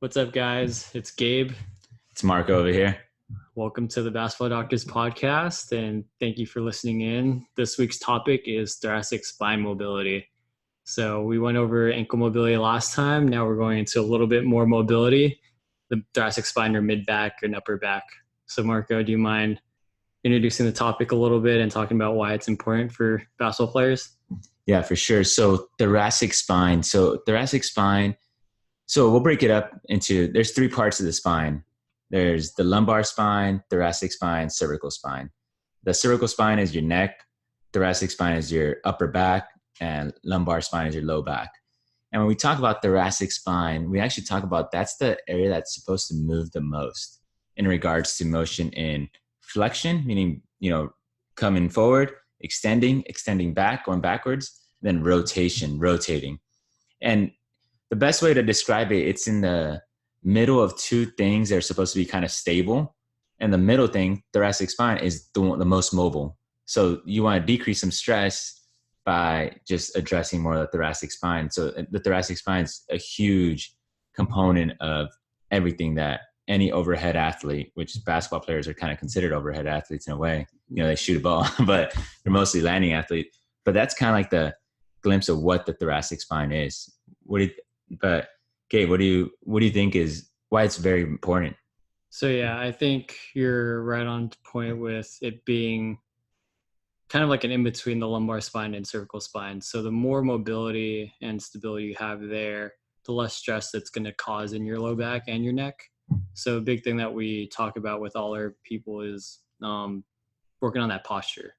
What's up, guys? It's Gabe. It's Marco over here. Welcome to the Basketball Doctors podcast, and thank you for listening in. This week's topic is thoracic spine mobility. So we went over ankle mobility last time. Now we're going into a little bit more mobility, the thoracic spine or mid-back and upper back. So Marco, do you mind introducing the topic a little bit and talking about why it's important for basketball players? Yeah, for sure. So thoracic spine. So we'll break it up into, there's three parts of the spine. There's the lumbar spine, thoracic spine, cervical spine. The cervical spine is your neck, thoracic spine is your upper back, and lumbar spine is your low back. And when we talk about thoracic spine, we actually talk about that's the area that's supposed to move the most in regards to motion in flexion, meaning, coming forward, extending back, going backwards, then rotating. And the best way to describe it, it's in the middle of two things that are supposed to be kind of stable. And the middle thing, thoracic spine, is the most mobile. So you want to decrease some stress by just addressing more of the thoracic spine. So the thoracic spine is a huge component of everything that any overhead athlete, which basketball players are kind of considered overhead athletes in a way. They shoot a ball, but they're mostly landing athletes. But that's kind of like the glimpse of what the thoracic spine is. But Gabe, what do you think is why it's very important? So yeah, I think you're right on point with it being kind of like an in-between the lumbar spine and cervical spine. So the more mobility and stability you have there, the less stress that's going to cause in your low back and your neck. So a big thing that we talk about with all our people is working on that posture.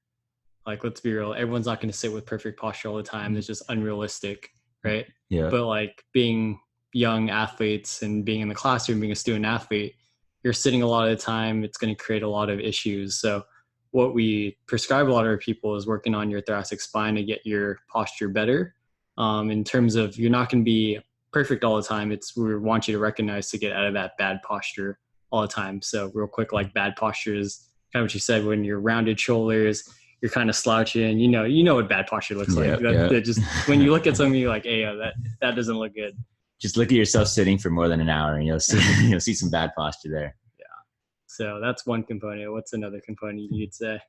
Like, let's be real, everyone's not going to sit with perfect posture all the time. It's just unrealistic, right? Yeah. But like being young athletes and being in the classroom, being a student athlete, you're sitting a lot of the time. It's going to create a lot of issues. So what we prescribe a lot of our people is working on your thoracic spine to get your posture better. In terms of, you're not going to be perfect all the time. We want you to recognize to get out of that bad posture all the time. So real quick, like bad posture is kind of what you said, when you're rounded shoulders, you're kind of slouching, you know what bad posture looks like. That just, when you look at something, you're like, hey, that doesn't look good. Just look at yourself sitting for more than an hour and you'll see some bad posture there. Yeah. So that's one component. What's another component you'd say?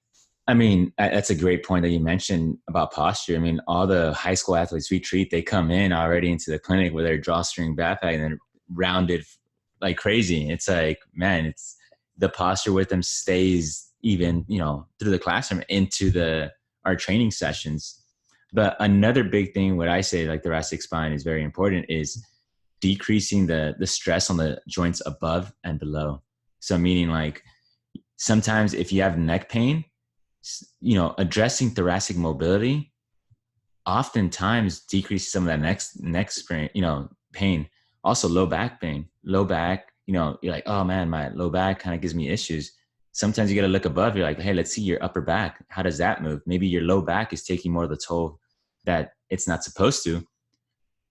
I mean, that's a great point that you mentioned about posture. I mean, all the high school athletes we treat, they come in already into the clinic with their drawstring backpack and then rounded like crazy. It's like, man, it's the posture with them stays even, through the classroom into our training sessions. But another big thing, what I say, like thoracic spine is very important, is decreasing the stress on the joints above and below. So meaning, like, sometimes if you have neck pain, addressing thoracic mobility oftentimes decreases some of that neck sprain, pain. Also low back pain. Low back, you're like, oh man, my low back kind of gives me issues. Sometimes you got to look above. You're like, hey, let's see your upper back. How does that move? Maybe your low back is taking more of the toll that it's not supposed to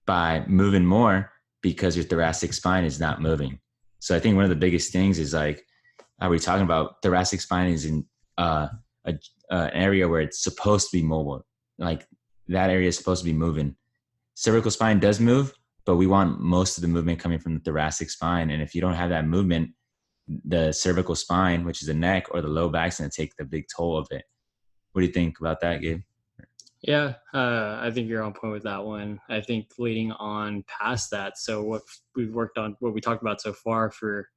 by moving more because your thoracic spine is not moving. So I think one of the biggest things is, like, are we talking about thoracic spine is in an area where it's supposed to be mobile. Like, that area is supposed to be moving. Cervical spine does move, but we want most of the movement coming from the thoracic spine. And if you don't have that movement, the cervical spine, which is the neck or the low back, is going to take the big toll of it. What do you think about that, Gabe? Yeah, I think you're on point with that one. I think leading on past that, so what we've worked on, what we talked about so far for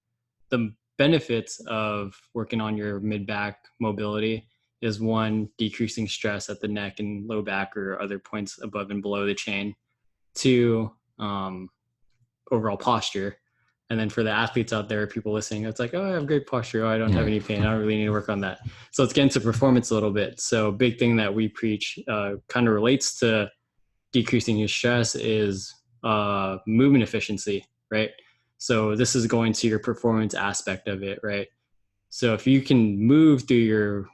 the benefits of working on your mid-back mobility is, one, decreasing stress at the neck and low back or other points above and below the chain. Two, overall posture. And then for the athletes out there, people listening, it's like, oh, I have great posture. Oh, I don't have any pain. I don't really need to work on that. So let's get into performance a little bit. So big thing that we preach kind of relates to decreasing your stress is movement efficiency, right? So this is going to your performance aspect of it, right? So if you can move through your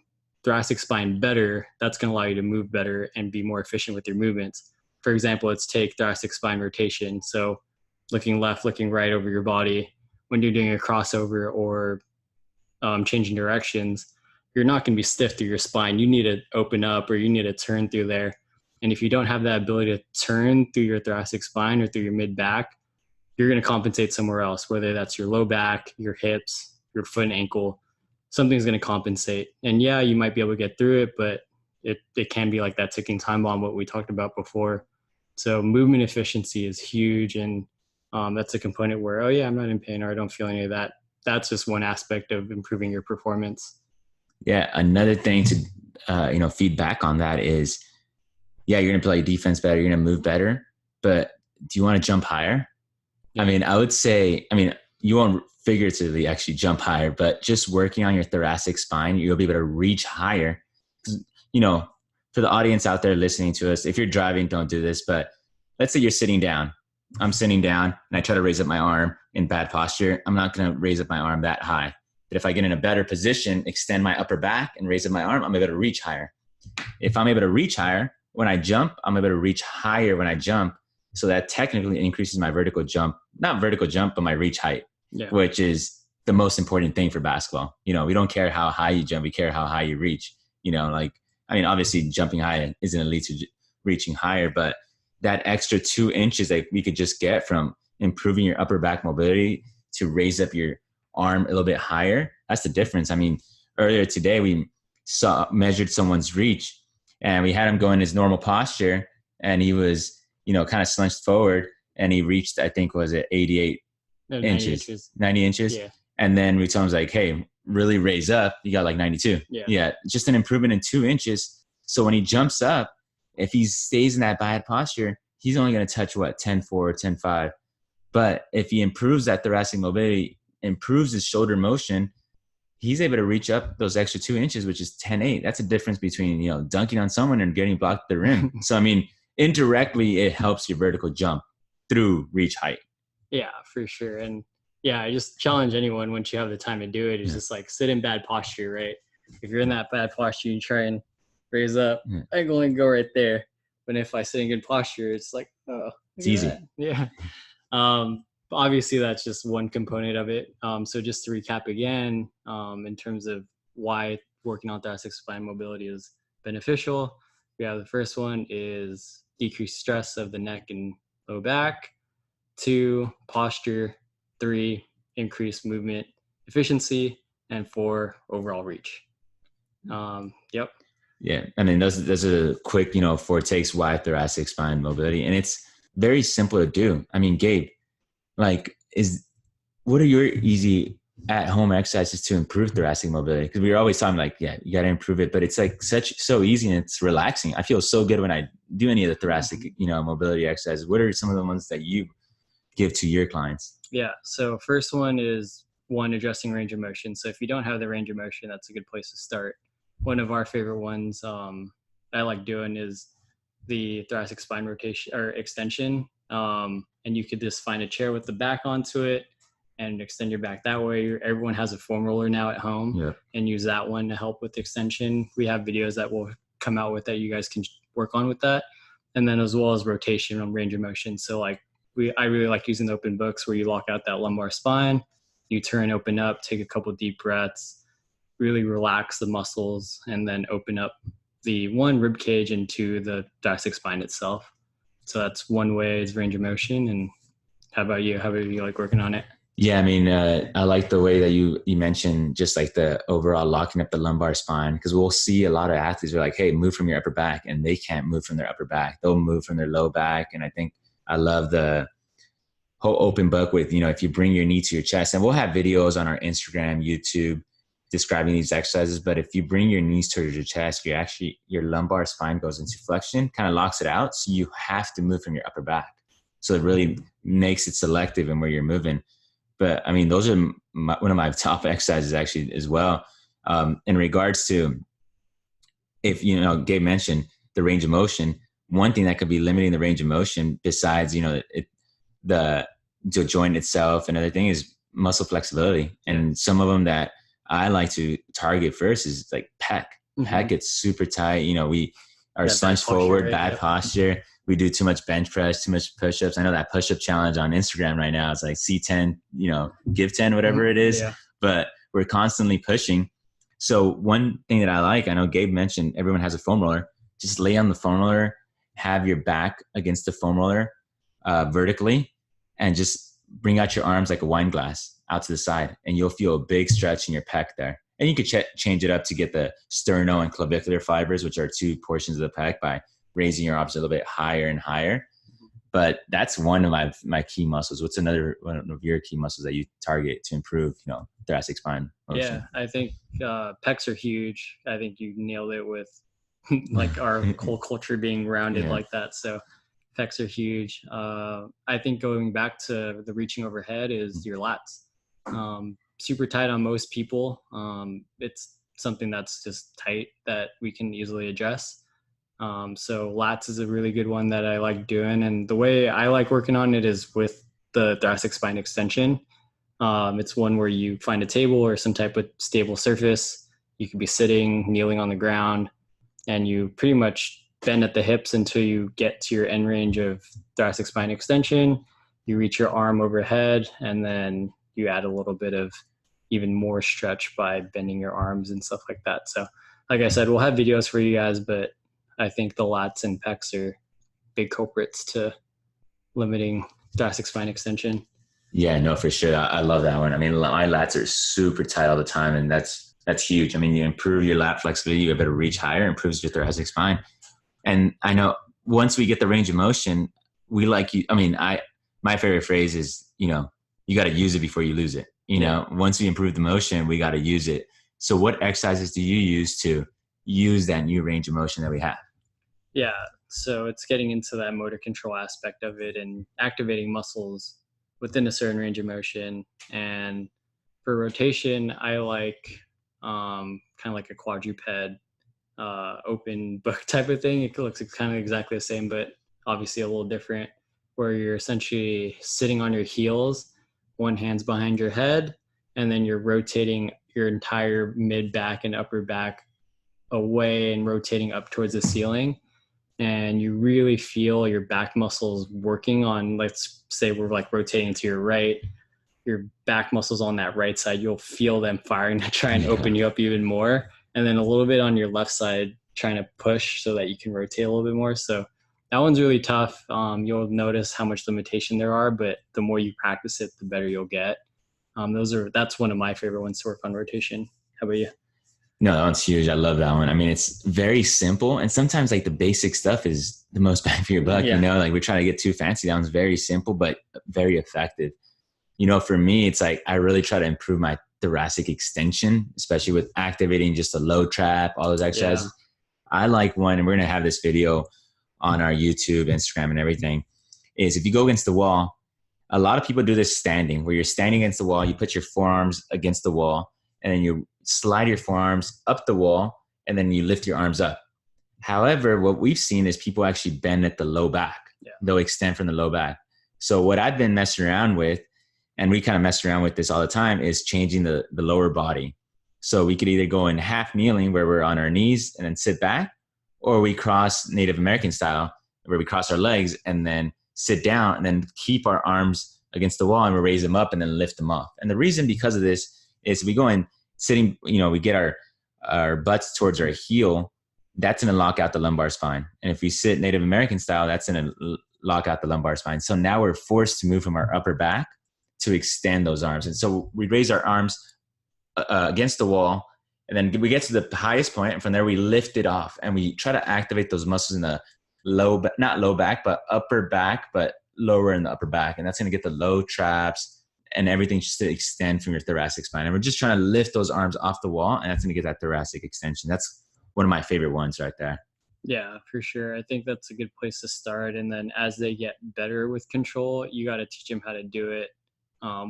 thoracic spine better, that's going to allow you to move better and be more efficient with your movements. For example, let's take thoracic spine rotation. So looking left, looking right over your body when you're doing a crossover or changing directions, you're not going to be stiff through your spine. You need to open up, or you need to turn through there. And if you don't have that ability to turn through your thoracic spine or through your mid back, you're going to compensate somewhere else, whether that's your low back, your hips, your foot and ankle. Something's going to compensate. And yeah, you might be able to get through it, but it can be like that ticking time bomb, what we talked about before. So movement efficiency is huge. And that's a component where, oh yeah, I'm not in pain or I don't feel any of that. That's just one aspect of improving your performance. Yeah. Another thing to, feed back on that is, yeah, you're going to play defense better. You're going to move better, but do you want to jump higher? Yeah. I mean, I would say, you won't figuratively actually jump higher, but just working on your thoracic spine, you'll be able to reach higher. You know, for the audience out there listening to us, if you're driving, don't do this, but let's say you're sitting down. I'm sitting down and I try to raise up my arm in bad posture. I'm not going to raise up my arm that high. But if I get in a better position, extend my upper back and raise up my arm, I'm able to reach higher. If I'm able to reach higher when I jump, I'm able to reach higher when I jump. So that technically increases my vertical jump, not vertical jump, but my reach height, which is the most important thing for basketball. We don't care how high you jump. We care how high you reach, obviously jumping high isn't a lead to reaching higher, but that extra 2 inches that we could just get from improving your upper back mobility to raise up your arm a little bit higher, that's the difference. Earlier today, we measured someone's reach and we had him go in his normal posture and he was, kind of slunched forward and he reached, I think, was it 88 inches, 90 inches. Yeah. And then we told him like, hey, really raise up. You got like 92. Yeah. Just an improvement in 2 inches. So when he jumps up, if he stays in that bad posture, he's only going to touch 10.4, 10.5. But if he improves that thoracic mobility, improves his shoulder motion, he's able to reach up those extra 2 inches, which is 10.8. That's a difference between, dunking on someone and getting blocked at the rim. So, indirectly, it helps your vertical jump through reach height. Yeah, for sure. And yeah, I just challenge anyone once you have the time to do it, is just like sit in bad posture, right? If you're in that bad posture, you try and raise up, I can only go right there. But if I sit in good posture, it's like, oh, it's easy. Yeah. Obviously that's just one component of it. So just to recap again, in terms of why working on thoracic spine mobility is beneficial, we have the first one is decreased stress of the neck and low back. 2, posture. 3, increased movement efficiency. And 4, overall reach. Yep. Yeah. Those are quick, 4 takes why thoracic spine mobility. And it's very simple to do. Gabe, what are your easy at-home exercises to improve thoracic mobility? Because we were always talking you got to improve it, but it's so easy and it's relaxing. I feel so good when I do any of the thoracic, mobility exercises. What are some of the ones that you give to your clients? Yeah. So first one is addressing range of motion. So if you don't have the range of motion, that's a good place to start. One of our favorite ones I like doing is the thoracic spine rotation or extension. And you could just find a chair with the back onto it and extend your back that way. Everyone has a foam roller now at home and use that one to help with extension. We have videos that will come out with that you guys can work on with that. And then as well as rotation on range of motion. So I really like using the open books where you lock out that lumbar spine, you turn, open up, take a couple of deep breaths, really relax the muscles, and then open up the 1 rib cage into the thoracic spine itself. So that's one way is range of motion. And how about you? How about you like working on it? Yeah, I like the way that you mentioned just like the overall locking up the lumbar spine, because we'll see a lot of athletes are like, hey, move from your upper back, and they can't move from their upper back. They'll move from their low back. And I love the whole open book with, if you bring your knee to your chest, and we'll have videos on our Instagram, YouTube describing these exercises. But if you bring your knees towards your chest, your lumbar spine goes into flexion, kind of locks it out. So you have to move from your upper back. So it really makes it selective in where you're moving. But those are one of my top exercises actually as well. In regards to, if, Gabe mentioned the range of motion, one thing that could be limiting the range of motion besides, the joint itself, another thing is muscle flexibility. And some of them that I like to target first is like pec. Pec gets super tight. We are slunched forward, bad posture. We do too much bench press, too much push-ups. I know that push-up challenge on Instagram right now is like C10, give 10, whatever it is. Yeah. But we're constantly pushing. So one thing that I like, I know Gabe mentioned everyone has a foam roller. Just lay on the foam roller, have your back against the foam roller vertically, and just bring out your arms like a wine glass out to the side, and you'll feel a big stretch in your pec there. And you could change it up to get the sterno and clavicular fibers, which are two portions of the pec, by raising your arms a little bit higher and higher. But that's one of my key muscles. What's another one of your key muscles that you target to improve, thoracic spine motion? Yeah, I think pecs are huge. I think you nailed it with like our whole culture being rounded Yeah. like that. So pecs are huge. I think going back to the reaching overhead is your lats. Super tight on most people. It's something that's just tight that we can easily address. So lats is a really good one that I like doing. And the way I like working on it is with the thoracic spine extension. It's one where you find a table or some type of stable surface. You could be sitting, kneeling on the ground, and you pretty much bend at the hips until you get to your end range of thoracic spine extension. You reach your arm overhead, and then you add a little bit of even more stretch by bending your arms and stuff like that. So, like I said, we'll have videos for you guys, but I think the lats and pecs are big culprits to limiting thoracic spine extension. Yeah, no, for sure. I love that one. I mean, my lats are super tight all the time, and that's huge. I mean, you improve your lat flexibility, you better reach higher, improves your thoracic spine. And I know once we get the range of motion, we like you. I mean, my favorite phrase is, you got to use it before you lose it. Once we improve the motion, we got to use it. So what exercises do you use to use that new range of motion that we have? Yeah, so it's getting into that motor control aspect of it and activating muscles within a certain range of motion. And for rotation, I like kind of like a quadruped open book type of thing. It looks kind of exactly the same, but obviously a little different, where you're essentially sitting on your heels, one hand's behind your head, and then you're rotating your entire mid back and upper back away and rotating up towards the ceiling. And you really feel your back muscles working on, let's say we're like rotating to your right, your back muscles on that right side, you'll feel them firing to try and open you up even more. And then a little bit on your left side, trying to push so that you can rotate a little bit more. So that one's really tough. You'll notice how much limitation there are, but the more you practice it, the better you'll get. That's one of my favorite ones to work on rotation. How about you? No, that one's huge. I love that one. I mean, it's very simple. And sometimes like the basic stuff is the most bang for your buck, like we're trying to get too fancy. That one's very simple, but very effective. For me, it's like, I really try to improve my thoracic extension, especially with activating just a low trap, all those exercises. Yeah. I like one, and we're going to have this video on our YouTube, Instagram, and everything, is if you go against the wall, a lot of people do this standing, where you're standing against the wall, you put your forearms against the wall, and then you slide your forearms up the wall, and then you lift your arms up. However, what we've seen is people actually bend at the low back. Yeah. They'll extend from the low back. So what I've been messing around with, and we kind of mess around with this all the time, is changing the lower body. So we could either go in half kneeling, where we're on our knees and then sit back, or we cross Native American style, where we cross our legs and then sit down and then keep our arms against the wall, and we raise them up and then lift them off. And the reason because of this is we go in sitting, we get our butts towards our heel. That's going to lock out the lumbar spine. And if we sit Native American style, that's going to lock out the lumbar spine. So now we're forced to move from our upper back to extend those arms. And so we raise our arms against the wall, and then we get to the highest point, and from there we lift it off, and we try to activate those muscles in the not low back, but upper back, but lower in the upper back. And that's going to get the low traps and everything just to extend from your thoracic spine. And we're just trying to lift those arms off the wall, and that's going to get that thoracic extension. That's one of my favorite ones right there. Yeah, for sure. I think that's a good place to start. And then as they get better with control, you got to teach them how to do it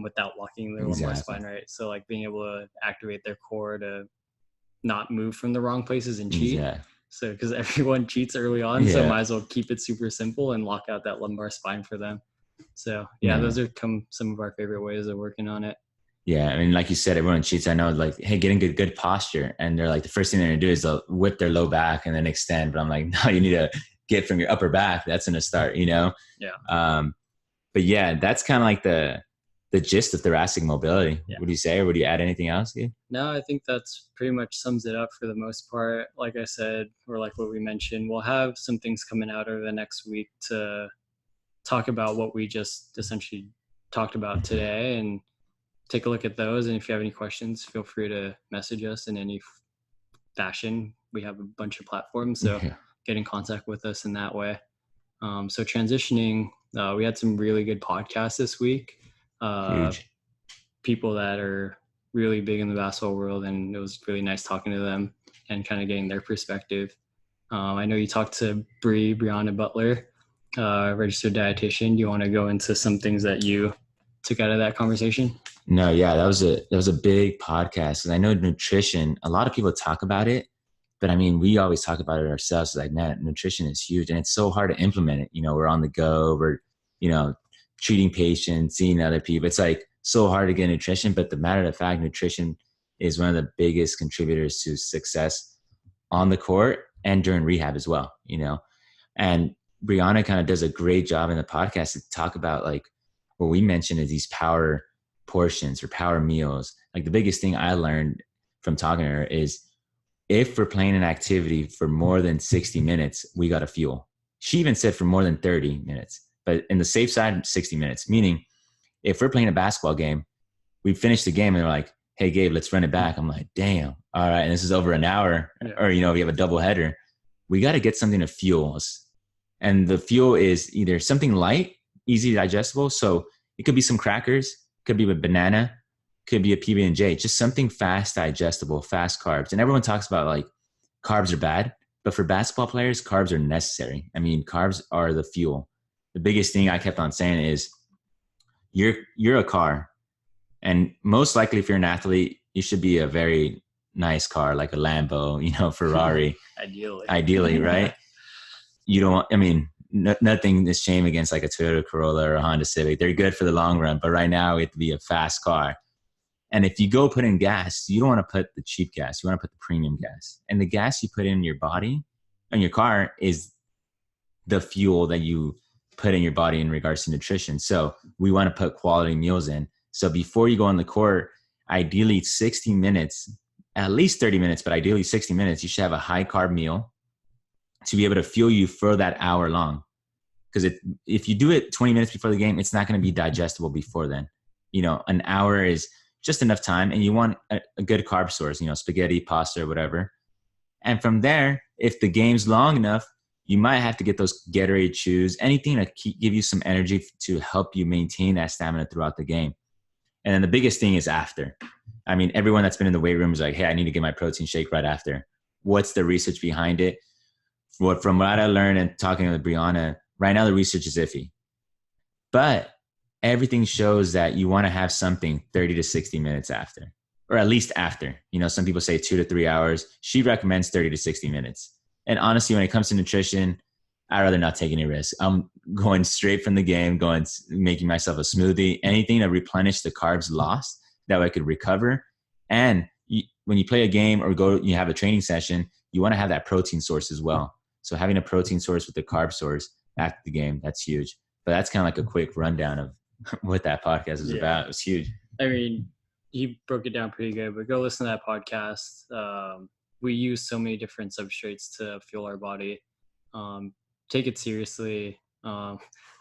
without locking their lumbar spine, right? So like being able to activate their core to not move from the wrong places and cheat. Yeah. So because everyone cheats early on, so might as well keep it super simple and lock out that lumbar spine for them. So those are some of our favorite ways of working on it. Yeah, I mean, like you said, everyone cheats. I know, like, hey, getting good posture, and they're like, the first thing they're gonna do is they'll whip their low back and then extend. But I'm like, no, you need to get from your upper back. That's gonna start, Yeah. But yeah, that's kind of like the gist of thoracic mobility. Yeah. Would you say, or would you add anything else, Gabe? No, I think that's pretty much sums it up for the most part. Like I said, or like what we mentioned, we'll have some things coming out over the next week to talk about what we just essentially talked about today, and take a look at those. And if you have any questions, feel free to message us in any fashion. We have a bunch of platforms, so Yeah. get in contact with us in that way. So transitioning, we had some really good podcasts this week. Huge. People that are really big in the basketball world, and it was really nice talking to them and kind of getting their perspective. I know you talked to Brianna Butler, registered dietitian. Do you want to go into some things that you took out of that conversation? No, yeah, that was a big podcast. And I know nutrition, a lot of people talk about it, but I mean, we always talk about it ourselves. Like, man, nutrition is huge and it's so hard to implement it. We're on the go, we're, you know, treating patients, seeing other people. It's like so hard to get nutrition, but the matter of fact, nutrition is one of the biggest contributors to success on the court and during rehab as well. And Brianna kind of does a great job in the podcast to talk about like what we mentioned is these power portions or power meals. Like the biggest thing I learned from talking to her is if we're playing an activity for more than 60 minutes, we got to fuel. She even said for more than 30 minutes, but in the safe side, 60 minutes, meaning if we're playing a basketball game, we finish the game and they're like, hey, Gabe, let's run it back. I'm like, damn. All right. And this is over an hour or, we have a double header. We got to get something to fuel us. And the fuel is either something light, easy digestible. So it could be some crackers, could be a banana, could be a PB&J, just something fast digestible, fast carbs. And everyone talks about like carbs are bad, but for basketball players, carbs are necessary. I mean, carbs are the fuel. The biggest thing I kept on saying is you're a car. And most likely if you're an athlete, you should be a very nice car, like a Lambo, Ferrari. Ideally, right? You don't, I mean, nothing is shame against like a Toyota Corolla or a Honda Civic. They're good for the long run, but right now it would be a fast car. And if you go put in gas, you don't want to put the cheap gas. You want to put the premium gas. And the gas you put in your body and your car is the fuel that you put in your body in regards to nutrition. So we want to put quality meals in. So before you go on the court, ideally 60 minutes, at least 30 minutes, but ideally 60 minutes, you should have a high carb meal to be able to fuel you for that hour long. Because if you do it 20 minutes before the game, it's not going to be digestible before then. An hour is just enough time, and you want a good carb source, spaghetti, pasta, or whatever. And from there, if the game's long enough, you might have to get those Gatorade chews, anything to give you some energy to help you maintain that stamina throughout the game. And then the biggest thing is after. I mean, everyone that's been in the weight room is like, hey, I need to get my protein shake right after. What's the research behind it? From what I learned and talking with Brianna, right now the research is iffy. But everything shows that you want to have something 30 to 60 minutes after, or at least after. Some people say 2 to 3 hours. She recommends 30 to 60 minutes. And honestly, when it comes to nutrition, I'd rather not take any risks. I'm going straight from the game, making myself a smoothie, anything to replenish the carbs lost, that way I could recover. And when you play a game or you have a training session, you want to have that protein source as well. So having a protein source with the carb source after the game, that's huge. But that's kind of like a quick rundown of what that podcast is about. It was huge. I mean, he broke it down pretty good, but go listen to that podcast. We use so many different substrates to fuel our body. Take it seriously. I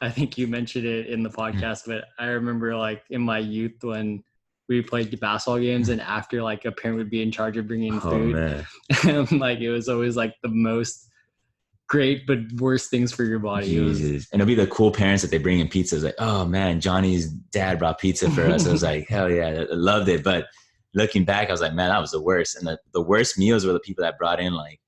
think you mentioned it in the podcast, but I remember like in my youth when we played the basketball games and after like a parent would be in charge of bringing food, like it was always like the most great but worst things for your body. Jesus. And it'll be the cool parents that they bring in pizzas like, oh man, Johnny's dad brought pizza for us. I was like, hell yeah, I loved it. But looking back, I was like, man, that was the worst. And the worst meals were the people that brought in like,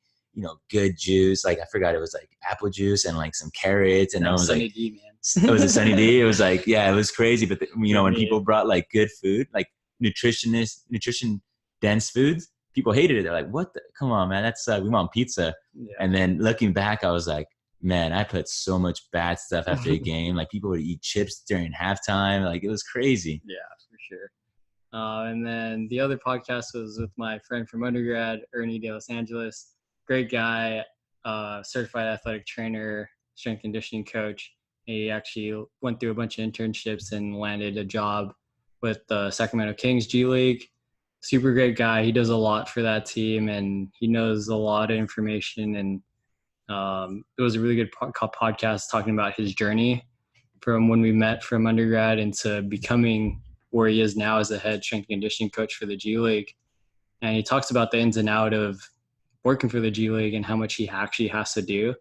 good juice. Like I forgot it was like apple juice and like some carrots. And I was Sunny like, D, man. It was a Sunny D. It was like, yeah, it was crazy. But when people brought like good food, like nutrition dense foods, people hated it. They're like, what come on, man, that's we want pizza. Yeah. And then looking back, I was like, man, I put so much bad stuff after a game. Like people would eat chips during halftime. Like it was crazy. Yeah, for sure. And then the other podcast was with my friend from undergrad, Ernie de Los Angeles. Great guy, certified athletic trainer, strength conditioning coach. He actually went through a bunch of internships and landed a job with the Sacramento Kings G League. Super great guy. He does a lot for that team and he knows a lot of information. And it was a really good podcast talking about his journey from when we met from undergrad into becoming where he is now as a head strength and conditioning coach for the G League. And he talks about the ins and out of working for the G League and how much he actually has to do.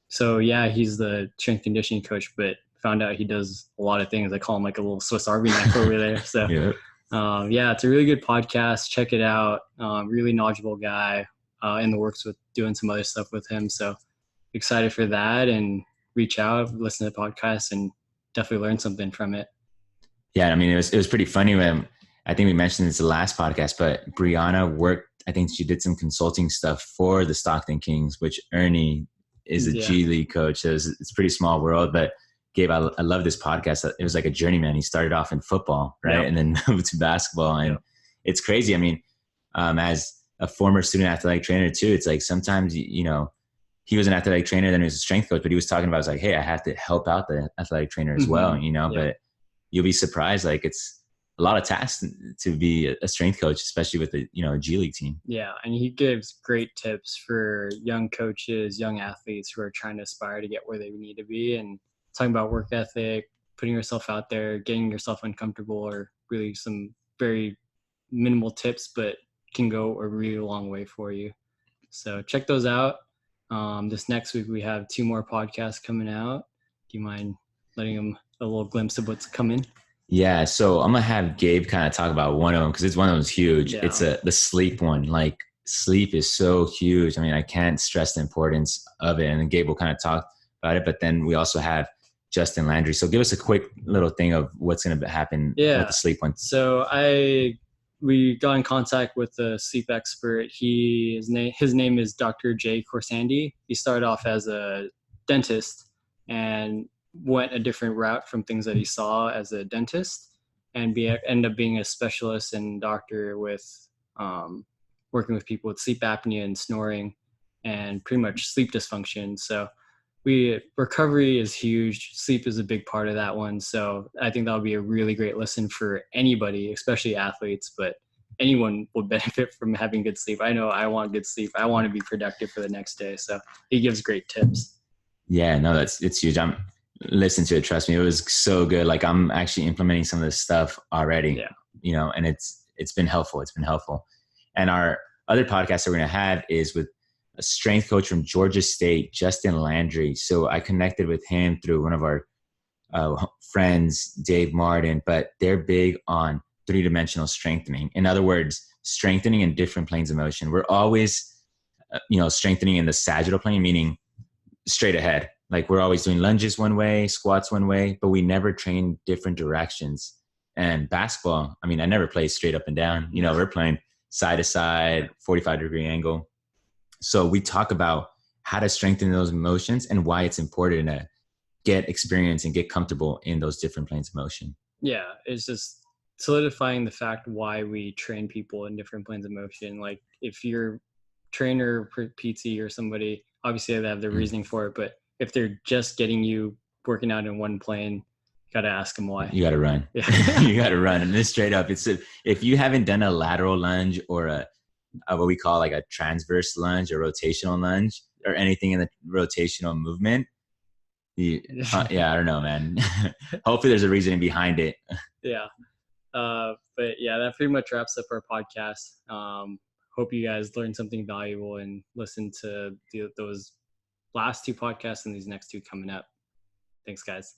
So yeah, he's the strength conditioning coach, but found out he does a lot of things. I call him like a little Swiss Army knife over there. So Yeah. yeah, it's a really good podcast. Check it out. Really knowledgeable guy in the works with doing some other stuff with him. So excited for that, and reach out, listen to the podcast, and definitely learn something from it. Yeah, I mean, it was pretty funny when I think we mentioned this in the last podcast, but Brianna worked. I think she did some consulting stuff for the Stockton Kings, which Ernie is a Yeah. G League coach. So it's a pretty small world, but Gabe, I love this podcast. It was like a journeyman. He started off in football, right, Yep. and then moved to basketball, and Yep. it's crazy. I mean, as a former student athletic trainer too, it's like sometimes you know he was an athletic trainer, then he was a strength coach, but he was talking about, it's like, hey, I have to help out the athletic trainer as well, you know. Yep. But you'll be surprised, like it's a lot of tasks to be a strength coach, especially with a a G League team. Yeah, and he gives great tips for young coaches, young athletes who are trying to aspire to get where they need to be, and talking about work ethic, putting yourself out there, getting yourself uncomfortable, are really some very minimal tips, but can go a really long way for you. So check those out. This next week we have 2 more podcasts coming out. Do you mind letting them a little glimpse of what's coming? Yeah, so I'm gonna have Gabe kind of talk about one of them because it's one of them's huge. Yeah. It's the sleep one. Like sleep is so huge. I mean, I can't stress the importance of it. And then Gabe will kind of talk about it. But then we also have Justin Landry. So give us a quick little thing of what's gonna happen with the sleep one. So we got in contact with a sleep expert. His name is Dr. Jay Corsandi. He started off as a dentist and went a different route from things that he saw as a dentist, and end up being a specialist and doctor with working with people with sleep apnea and snoring and pretty much sleep dysfunction. So recovery is huge. Sleep is a big part of that one. So I think that'll be a really great listen for anybody, especially athletes, but anyone would benefit from having good sleep. I know I want good sleep. I want to be productive for the next day. So he gives great tips. Yeah, no, it's huge. I'm listening to it. Trust me, it was so good. Like I'm actually implementing some of this stuff already. Yeah. And it's been helpful. It's been helpful. And our other podcast that we're gonna have is with a strength coach from Georgia State, Justin Landry. So I connected with him through one of our friends, Dave Martin. But they're big on 3-dimensional strengthening. In other words, strengthening in different planes of motion. We're always, strengthening in the sagittal plane, meaning straight ahead. Like we're always doing lunges one way, squats one way, but we never train different directions. And basketball, I mean, I never play straight up and down. We're playing side to side, 45-degree angle. So we talk about how to strengthen those motions and why it's important to get experience and get comfortable in those different planes of motion. Yeah, it's just solidifying the fact why we train people in different planes of motion. Like if your trainer, PT, or somebody, obviously they have their reasoning for it, but if they're just getting you working out in one plane, you got to ask them why. You got to run. Yeah. You got to run. And this straight up, if you haven't done a lateral lunge or a what we call like a transverse lunge or rotational lunge or anything in the rotational movement, I don't know, man. Hopefully there's a reasoning behind it. Yeah. But yeah, that pretty much wraps up our podcast. Hope you guys learned something valuable and listen to those last 2 podcasts and these next 2 coming up. Thanks, guys.